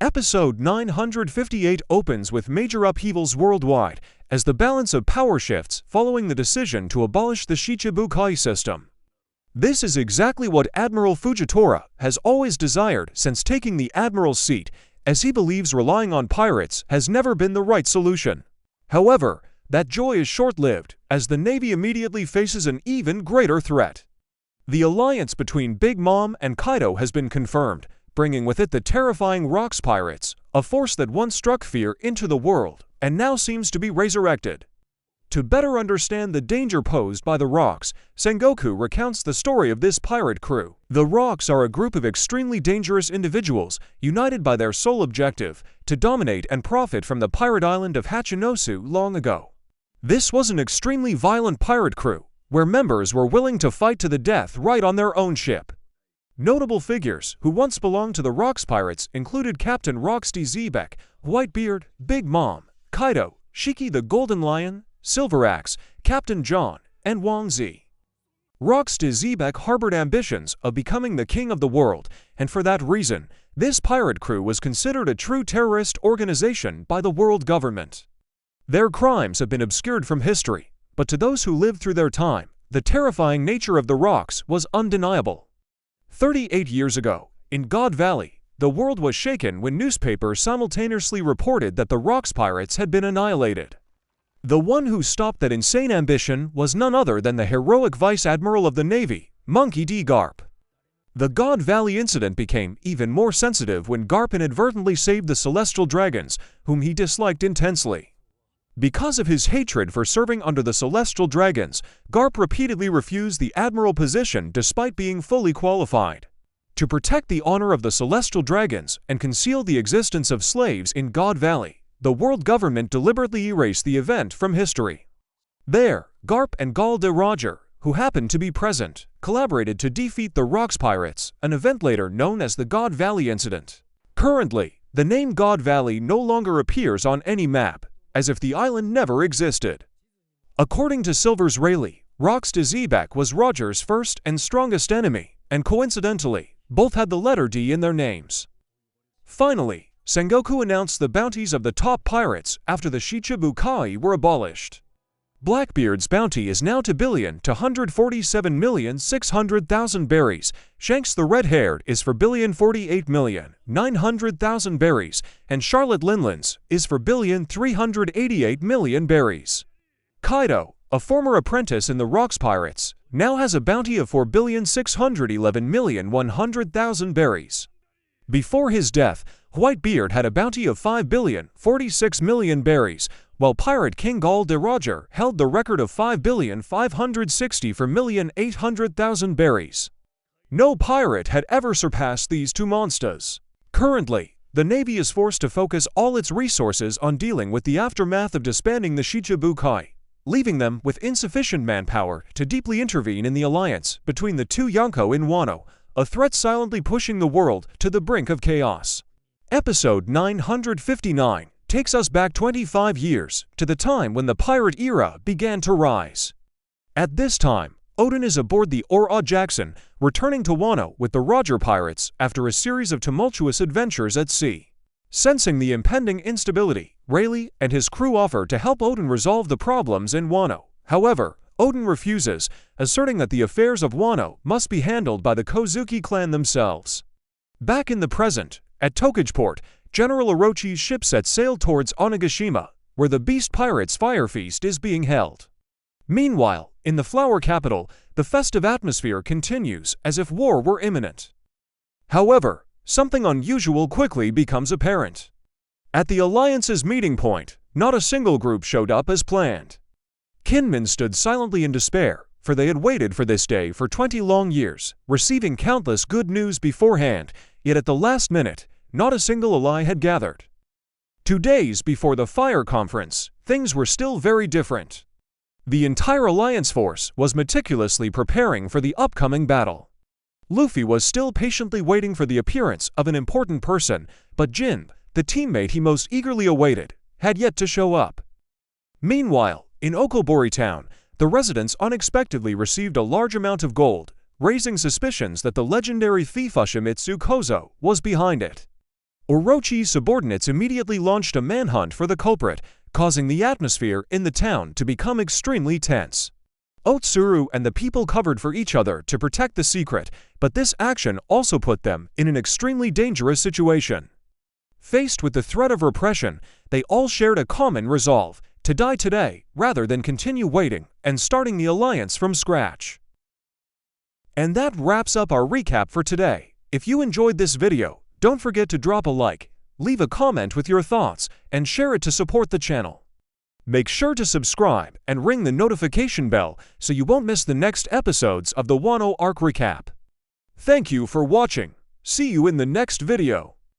Episode 958 opens with major upheavals worldwide as the balance of power shifts following the decision to abolish the Shichibukai system. This is exactly what Admiral Fujitora has always desired since taking the admiral's seat, as he believes relying on pirates has never been the right solution. However, that joy is short-lived, as the Navy immediately faces an even greater threat. The alliance between Big Mom and Kaido has been confirmed, bringing with it the terrifying Rocks Pirates, a force that once struck fear into the world and now seems to be resurrected. To better understand the danger posed by the Rocks, Sengoku recounts the story of this pirate crew. The Rocks are a group of extremely dangerous individuals united by their sole objective to dominate and profit from the pirate island of Hachinosu long ago. This was an extremely violent pirate crew, where members were willing to fight to the death right on their own ship. Notable figures who once belonged to the Rocks Pirates included Captain Roxty Zebek, Whitebeard, Big Mom, Kaido, Shiki the Golden Lion, Silver Axe, Captain John, and Wang Zi. Roxty Zebek harbored ambitions of becoming the king of the world, and for that reason, this pirate crew was considered a true terrorist organization by the world government. Their crimes have been obscured from history, but to those who lived through their time, the terrifying nature of the Rocks was undeniable. 38 years ago, in God Valley, the world was shaken when newspapers simultaneously reported that the Rocks Pirates had been annihilated. The one who stopped that insane ambition was none other than the heroic Vice Admiral of the Navy, Monkey D. Garp. The God Valley incident became even more sensitive when Garp inadvertently saved the Celestial Dragons, whom he disliked intensely. Because of his hatred for serving under the Celestial Dragons, Garp repeatedly refused the admiral position despite being fully qualified. To protect the honor of the Celestial Dragons and conceal the existence of slaves in God Valley, the world government deliberately erased the event from history. There, Garp and Gol D, who happened to be present, collaborated to defeat the Rocks Pirates, an event later known as the God Valley Incident. Currently, the name God Valley no longer appears on any map, as if the island never existed. According to Silver's Rayleigh, Roxty Zebek was Roger's first and strongest enemy, and coincidentally, both had the letter D in their names. Finally, Sengoku announced the bounties of the top pirates after the Shichibukai were abolished. Blackbeard's bounty is now 2,147,600,000 berries, Shanks the Red-Haired is for 1,048,900,000 berries, and Charlotte Linland's is for 1,388,000,000 berries. Kaido, a former apprentice in the Rocks Pirates, now has a bounty of 4,611,100,000 berries. Before his death, Whitebeard had a bounty of 5,046,000,000 berries, while Pirate King Gol D held the record of 5,564,800,000 berries. No pirate had ever surpassed these two monsters. Currently, the Navy is forced to focus all its resources on dealing with the aftermath of disbanding the Shichibukai, leaving them with insufficient manpower to deeply intervene in the alliance between the two Yonko in Wano, a threat silently pushing the world to the brink of chaos. Episode 959 takes us back 25 years to the time when the pirate era began to rise. At this time, Oden is aboard the Ora Jackson, returning to Wano with the Roger Pirates after a series of tumultuous adventures at sea. Sensing the impending instability, Rayleigh and his crew offer to help Oden resolve the problems in Wano. However, Oden refuses, asserting that the affairs of Wano must be handled by the Kozuki clan themselves. Back in the present, at Tokijport, General Orochi's ship sets sail towards Onigashima, where the Beast Pirates' fire feast is being held. Meanwhile, in the Flower Capital, the festive atmosphere continues as if war were imminent. However, something unusual quickly becomes apparent. At the Alliance's meeting point, not a single group showed up as planned. Kinmen stood silently in despair, for they had waited for this day for 20 long years, receiving countless good news beforehand, yet at the last minute, not a single ally had gathered. 2 days before the Fire Conference, things were still very different. The entire Alliance force was meticulously preparing for the upcoming battle. Luffy was still patiently waiting for the appearance of an important person, but Jin, the teammate he most eagerly awaited, had yet to show up. Meanwhile, in Okobori Town, the residents unexpectedly received a large amount of gold, raising suspicions that the legendary thief Ushimitsu Kozo was behind it. Orochi's subordinates immediately launched a manhunt for the culprit, causing the atmosphere in the town to become extremely tense. Otsuru and the people covered for each other to protect the secret, but this action also put them in an extremely dangerous situation. Faced with the threat of repression, they all shared a common resolve: to die today rather than continue waiting and starting the alliance from scratch. And that wraps up our recap for today. If you enjoyed this video, don't forget to drop a like, leave a comment with your thoughts, and share it to support the channel. Make sure to subscribe and ring the notification bell so you won't miss the next episodes of the Wano Arc recap. Thank you for watching. See you in the next video.